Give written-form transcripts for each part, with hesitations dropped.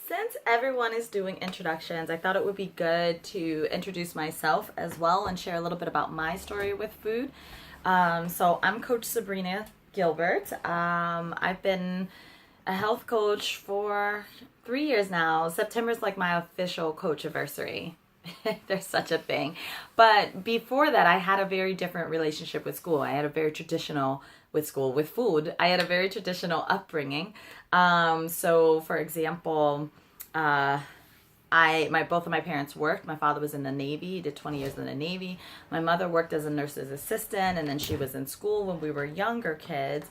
Since everyone is doing introductions, I thought it would be good to introduce myself as well and share a little bit about my story with food. So I'm Coach Sabrina Gilbert. I've been a health coach for 3 years now. September's like my official coach anniversary. There's such a thing. But before that, I had a very different relationship with school. I had a very traditional with school, with food. I had a very traditional upbringing. So for example, uh, both of my parents worked. My father was in the Navy. He did 20 years in the Navy. My mother worked as a nurse's assistant, and then she was in school when we were younger kids,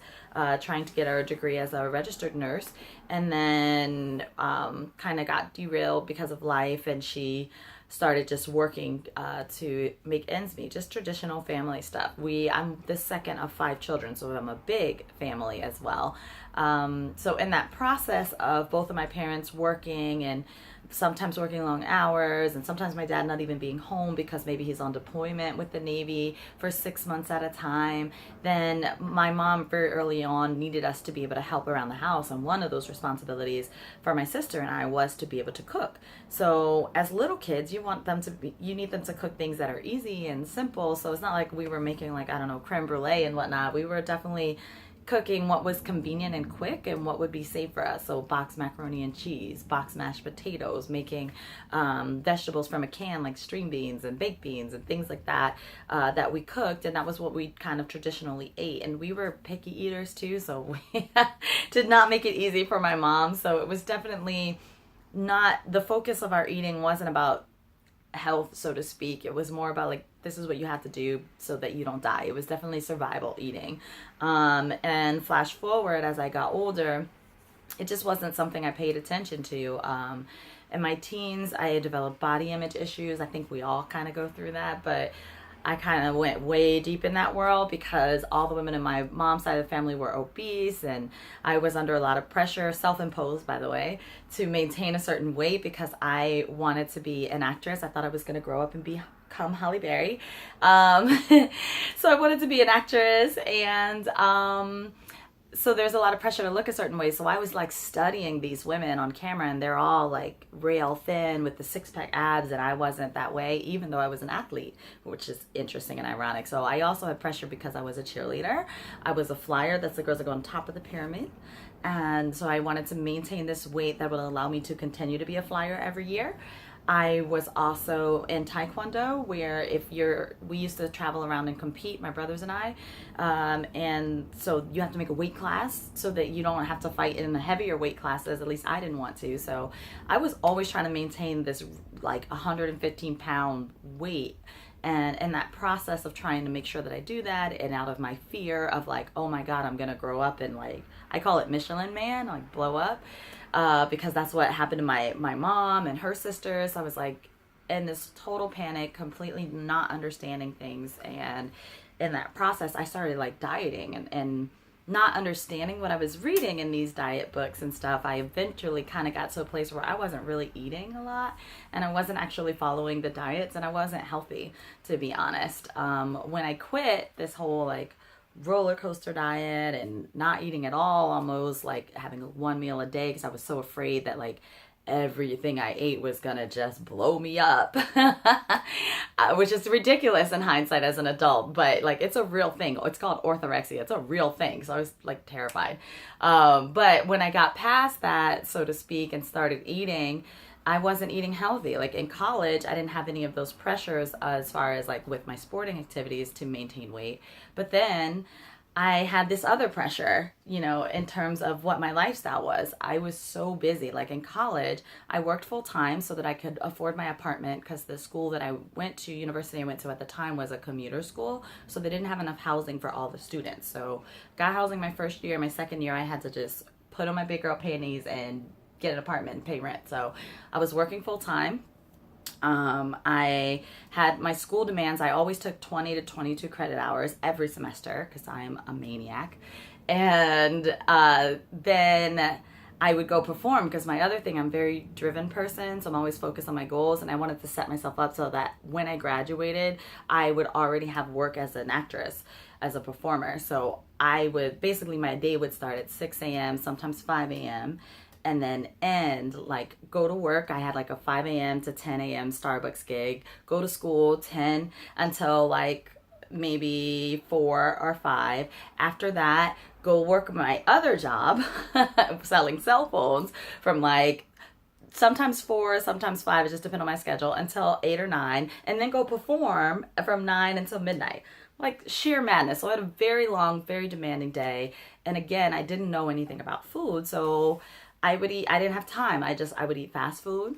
trying to get our degree as a registered nurse. And then kind of got derailed because of life, and she started just working to make ends meet, just traditional family stuff. I'm the second of 5 children, so I'm a big family as well. So in that process of both of my parents working and sometimes working long hours, and sometimes my dad not even being home because maybe he's on deployment with the Navy for 6 months at a time, then my mom very early on needed us to be able to help around the house, and one of those responsibilities for my sister and I was to be able to cook. So as little kids, you need them to cook things that are easy and simple. So it's not like we were making, like, I don't know, creme brulee and whatnot. We were definitely cooking what was convenient and quick and what would be safe for us. So boxed macaroni and cheese, boxed mashed potatoes, making vegetables from a can like string beans and baked beans and things like that that we cooked, and that was what we kind of traditionally ate. And we were picky eaters too, so we did not make it easy for my mom. So it was definitely not, the focus of our eating wasn't about health, so to speak. It was more about, like, this is what you have to do so that you don't die. It was definitely survival eating. And flash forward, as I got older, it just wasn't something I paid attention to. In my teens, I had developed body image issues. I think we all kind of go through that, but I kind of went way deep in that world because all the women in my mom's side of the family were obese, and I was under a lot of pressure, self-imposed by the way, to maintain a certain weight because I wanted to be an actress. I thought I was going to grow up and become Halle Berry. So I wanted to be an actress, and so there's a lot of pressure to look a certain way. So I was like studying these women on camera, and they're all like rail thin with the 6-pack abs, and I wasn't that way, even though I was an athlete, which is interesting and ironic. So I also had pressure because I was a cheerleader. I was a flyer. That's the girls that go on top of the pyramid. And so I wanted to maintain this weight that would allow me to continue to be a flyer every year. I was also in Taekwondo, where we used to travel around and compete, my brothers and I, and so you have to make a weight class so that you don't have to fight in the heavier weight classes. At least I didn't want to. So I was always trying to maintain this like 115-pound weight. And in that process of trying to make sure that I do that, and out of my fear of like, oh my God, I'm going to grow up and, like, I call it Michelin Man, like blow up, because that's what happened to my mom and her sisters. I was like in this total panic, completely not understanding things. And in that process, I started like dieting and not understanding what I was reading in these diet books and stuff. I eventually kind of got to a place where I wasn't really eating a lot, and I wasn't actually following the diets, and I wasn't healthy, to be honest. When I quit this whole like roller coaster diet and not eating at all, almost like having one meal a day because I was so afraid that like everything I ate was gonna just blow me up, which is ridiculous in hindsight as an adult, but like it's a real thing. It's called orthorexia. It's a real thing. So I was like terrified. But when I got past that, so to speak, and started eating, I wasn't eating healthy. Like in college, I didn't have any of those pressures as far as like with my sporting activities to maintain weight. But then I had this other pressure, in terms of what my lifestyle was. I was so busy. Like in college, I worked full time so that I could afford my apartment, because the school that university I went to at the time was a commuter school. So they didn't have enough housing for all the students. So got housing my first year. My second year, I had to just put on my big girl panties and get an apartment and pay rent. So I was working full time. I had my school demands. I always took 20 to 22 credit hours every semester because I'm a maniac. And then I would go perform, because my other thing, I'm a very driven person, so I'm always focused on my goals, and I wanted to set myself up so that when I graduated, I would already have work as an actress, as a performer. So I would, basically my day would start at 6 a.m., sometimes 5 a.m., and then end, like go to work. I had like a 5 a.m. to 10 a.m. Starbucks gig, go to school 10 until like maybe 4 or 5. After that, go work my other job selling cell phones from like sometimes 4, sometimes 5, it just depends on my schedule, until 8 or 9, and then go perform from 9 until midnight. Like sheer madness. So I had a very long, very demanding day. And again, I didn't know anything about food. So I didn't have time. I would eat fast food.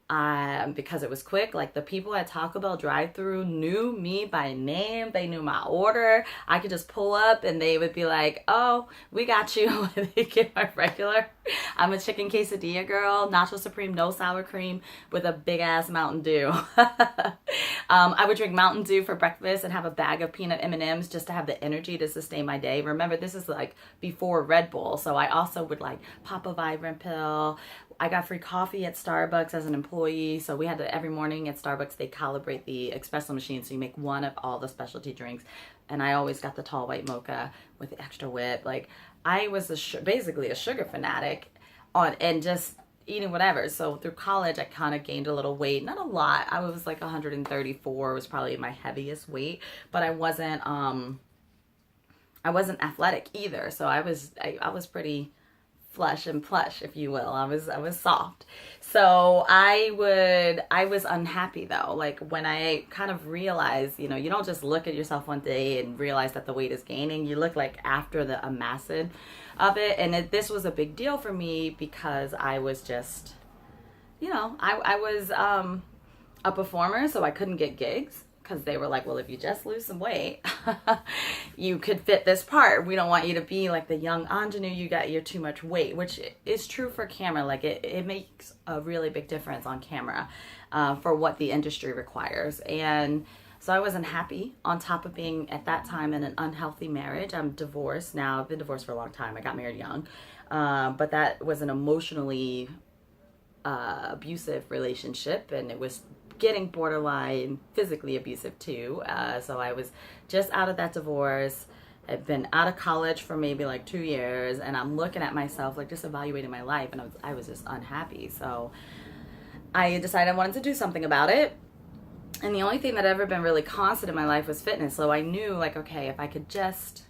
Because it was quick. Like the people at Taco Bell drive-thru knew me by name. They knew my order. I could just pull up and they would be like, "Oh, we got you." They get my regular. I'm a chicken quesadilla girl, nacho supreme, no sour cream, with a big ass Mountain Dew. I would drink Mountain Dew for breakfast and have a bag of peanut M&Ms just to have the energy to sustain my day. Remember, this is like before Red Bull, so I also would like pop a Vibrant pill. I got free coffee at Starbucks as an employee. So we had to, every morning at Starbucks, they calibrate the espresso machine. So you make one of all the specialty drinks. And I always got the tall white mocha with the extra whip. Like I was basically a sugar fanatic and just eating whatever. So through college, I kind of gained a little weight. Not a lot. I was like 134 was probably my heaviest weight. But I wasn't athletic either. So I was pretty flesh and plush, if you will. I was soft. So I was unhappy though. Like when I kind of realized, you know, you don't just look at yourself one day and realize that the weight is gaining. You look like after the amassing of it. And this was a big deal for me because I was just, you know, I was a performer, so I couldn't get gigs. Because they were like, well, if you just lose some weight, you could fit this part. We don't want you to be like the young ingenue. You're too much weight, which is true for camera. Like it makes a really big difference on camera for what the industry requires. And so I wasn't happy, on top of being at that time in an unhealthy marriage. I'm divorced now. I've been divorced for a long time. I got married young. But that was an emotionally abusive relationship, and it was getting borderline physically abusive too. So I was just out of that divorce. I'd been out of college for maybe like 2 years, and I'm looking at myself, like just evaluating my life, and I was just unhappy. So I decided I wanted to do something about it. And the only thing that had ever been really constant in my life was fitness. So I knew like, okay, if I could just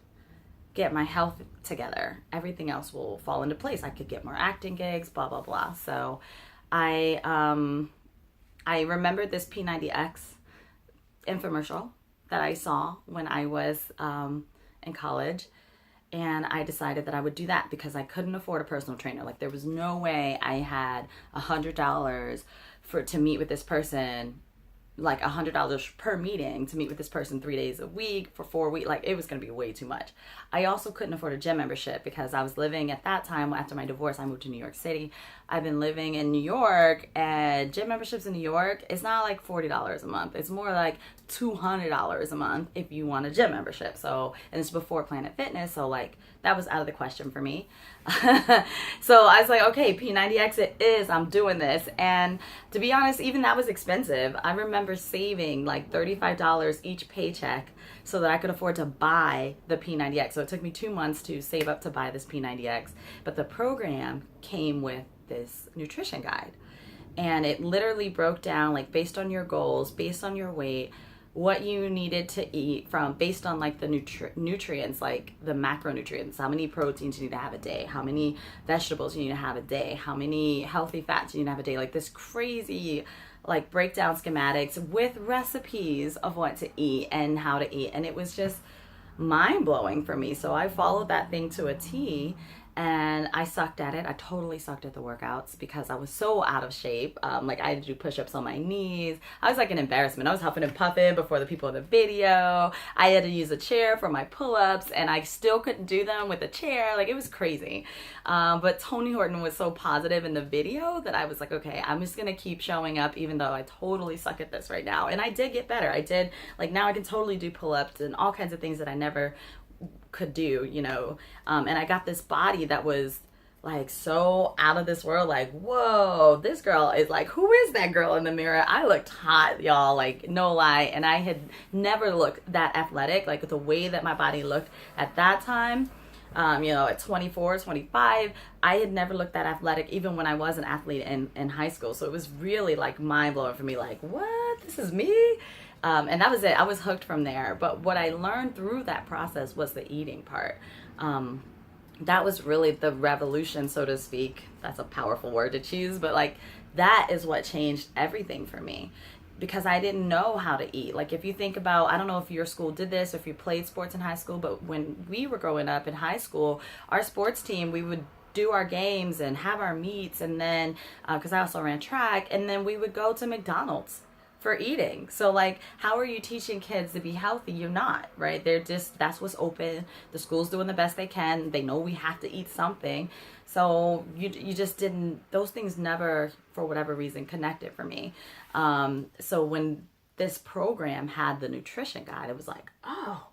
get my health together, everything else will fall into place. I could get more acting gigs, blah, blah, blah. So I remembered this P90X infomercial that I saw when I was in college, and I decided that I would do that because I couldn't afford a personal trainer. Like there was no way I had $100 to meet with this person, like $100 per meeting to meet with this person 3 days a week for 4 weeks. Like it was going to be way too much. I also couldn't afford a gym membership because I was living at that time after my divorce. I moved to New York City. I've been living in New York, and gym memberships in New York, it's not like $40 a month. It's more like $200 a month if you want a gym membership. So, and it's before Planet Fitness. So like that was out of the question for me. So I was like, okay, P90X it is, I'm doing this. And to be honest, even that was expensive. I remember saving like $35 each paycheck so that I could afford to buy the P90X. So it took me 2 months to save up to buy this P90X. But the program came with this nutrition guide. And it literally broke down like based on your goals, based on your weight, what you needed to eat based on like the nutrients, like the macronutrients, how many proteins you need to have a day, how many vegetables you need to have a day, how many healthy fats you need to have a day, like this crazy like breakdown schematics with recipes of what to eat and how to eat. And it was just mind-blowing for me. So I followed that thing to a T. And I sucked at it. I totally sucked at the workouts because I was so out of shape. Like I had to do push-ups on my knees. I was like an embarrassment. I was huffing and puffing before the people in the video. I had to use a chair for my pull-ups, and I still couldn't do them with a chair. Like it was crazy. But Tony Horton was so positive in the video that I was like, okay, I'm just gonna keep showing up even though I totally suck at this right now. And I did get better. I did, like now I can totally do pull-ups and all kinds of things that I never could do, you know. And I got this body that was like so out of this world, like, whoa, this girl is like, who is that girl in the mirror? I looked hot, y'all, like no lie. And I had never looked that athletic, like the way that my body looked at that time. At 24, 25, I had never looked that athletic, even when I was an athlete in high school. So it was really like mind blowing for me, like, what? This is me? And that was it. I was hooked from there. But what I learned through that process was the eating part. That was really the revolution, so to speak. That's a powerful word to choose, but like that is what changed everything for me, because I didn't know how to eat. Like if you think about, I don't know if your school did this, or if you played sports in high school, but when we were growing up in high school, our sports team, we would do our games and have our meets, and then because I also ran track, and then we would go to McDonald's for eating. So like, how are you teaching kids to be healthy? You're not, right? They're just, that's what's open. The school's doing the best they can. They know we have to eat something. So you just didn't, those things never, for whatever reason, connected for me. So when this program had the nutrition guide, it was like, oh,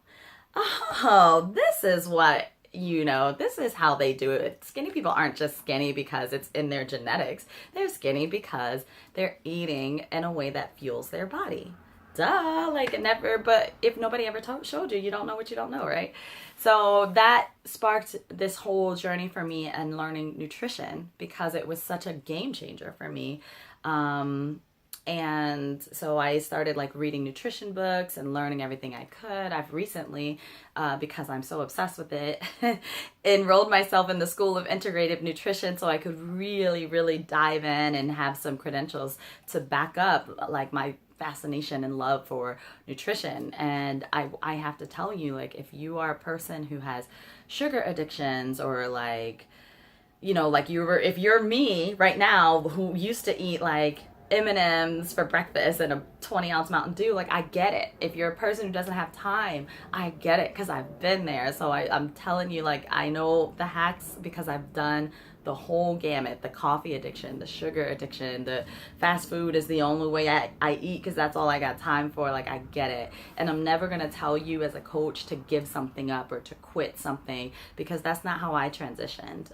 this is what, this is how they do it. Skinny people aren't just skinny because it's in their genetics. They're skinny because they're eating in a way that fuels their body. Duh, like never, but if nobody ever showed you, you don't know what you don't know, right? So that sparked this whole journey for me and learning nutrition, because it was such a game changer for me. And so I started like reading nutrition books and learning everything I could. I've recently, because I'm so obsessed with it, enrolled myself in the School of Integrative Nutrition so I could really, really dive in and have some credentials to back up like my fascination and love for nutrition. And I have to tell you, like, if you are a person who has sugar addictions, or like, if you're me right now who used to eat like M&Ms for breakfast and a 20-ounce Mountain Dew, like, I get it. If you're a person who doesn't have time, I get it, because I've been there. So I'm telling you, like, I know the hacks because I've done the whole gamut: the coffee addiction, the sugar addiction, the fast food is the only way I eat because that's all I got time for. Like, I get it. And I'm never going to tell you as a coach to give something up or to quit something, because that's not how I transitioned.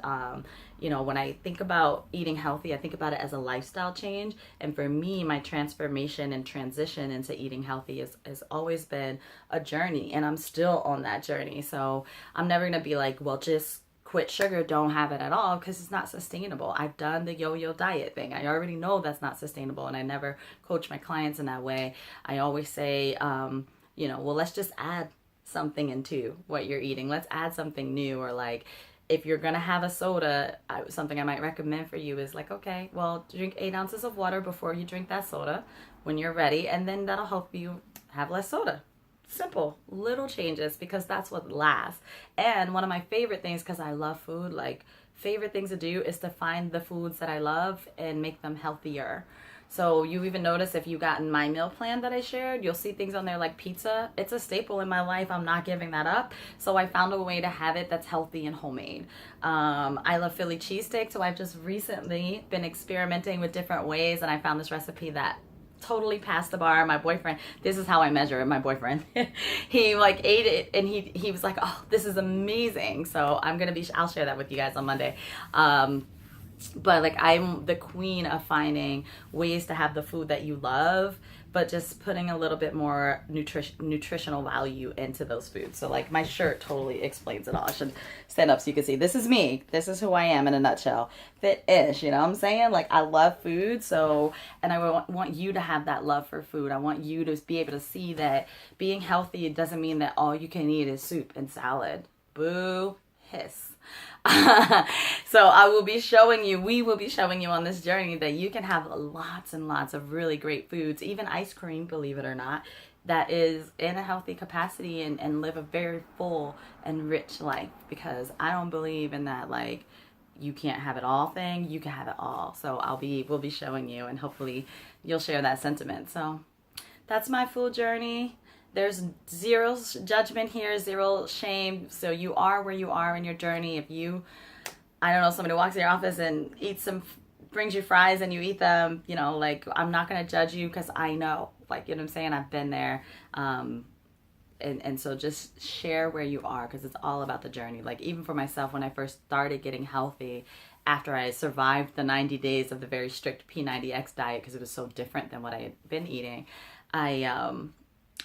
When I think about eating healthy, I think about it as a lifestyle change. And for me, my transformation and transition into eating healthy has always been a journey, and I'm still on that journey. So I'm never going to be like, well, just quit sugar, don't have it at all, because it's not sustainable. I've done the yo-yo diet thing. I already know that's not sustainable, and I never coach my clients in that way. I always say, well, let's just add something into what you're eating. Let's add something new. Or like, if you're going to have a soda, something I might recommend for you is like, okay, well, drink 8 ounces of water before you drink that soda when you're ready, and then that'll help you have less soda. Simple little changes, because that's what lasts. And one of my favorite things, because I love food, like favorite things to do is to find the foods that I love and make them healthier. So you even notice, if you gotten my meal plan that I shared, you'll see things on there like pizza. It's a staple in my life. I'm not giving that up. So I found a way to have it that's healthy and homemade. I love Philly cheesesteak, so I've just recently been experimenting with different ways, and I found this recipe that totally passed the bar. My boyfriend, this is how I measure it, my boyfriend, he like ate it, and he was like, oh, this is amazing. So I'll share that with you guys on Monday. But like, I'm the queen of finding ways to have the food that you love, but just putting a little bit more nutritional value into those foods. So like, my shirt totally explains it all. I should stand up so you can see. This is me. This is who I am in a nutshell. Fit-ish, you know what I'm saying? Like, I love food. So, and I want you to have that love for food. I want you to be able to see that being healthy doesn't mean that all you can eat is soup and salad. Boo, hiss. So we will be showing you on this journey that you can have lots and lots of really great foods, even ice cream, believe it or not, that is in a healthy capacity, and live a very full and rich life. Because I don't believe in that, like, you can't have it all thing. You can have it all. So we'll be showing you, and hopefully you'll share that sentiment. So that's my food journey. There's zero judgment here, zero shame. So you are where you are in your journey. If somebody walks in your office and brings you fries and you eat them, like, I'm not going to judge you, because I know, like, you know what I'm saying? I've been there. And so just share where you are, because it's all about the journey. Like, even for myself, when I first started getting healthy, after I survived the 90 days of the very strict P90X diet, because it was so different than what I had been eating,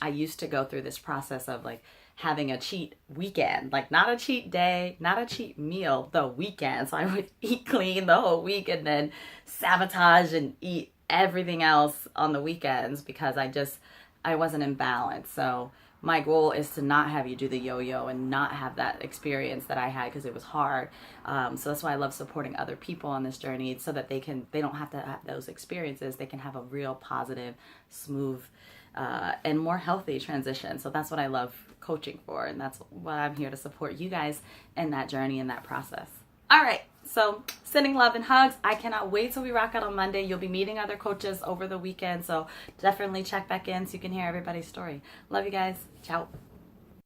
I used to go through this process of like having a cheat weekend, like not a cheat day, not a cheat meal, the weekend. So I would eat clean the whole week and then sabotage and eat everything else on the weekends because I wasn't in balance. So my goal is to not have you do the yo-yo and not have that experience that I had because it was hard. So that's why I love supporting other people on this journey so that they don't have to have those experiences. They can have a real positive, smooth, and more healthy transition. So that's what I love coaching for, and that's what I'm here to support you guys in that journey, in that process. All right, so sending love and hugs. I cannot wait till we rock out on Monday. You'll be meeting other coaches over the weekend, so definitely check back in so you can hear everybody's story. Love you guys. Ciao.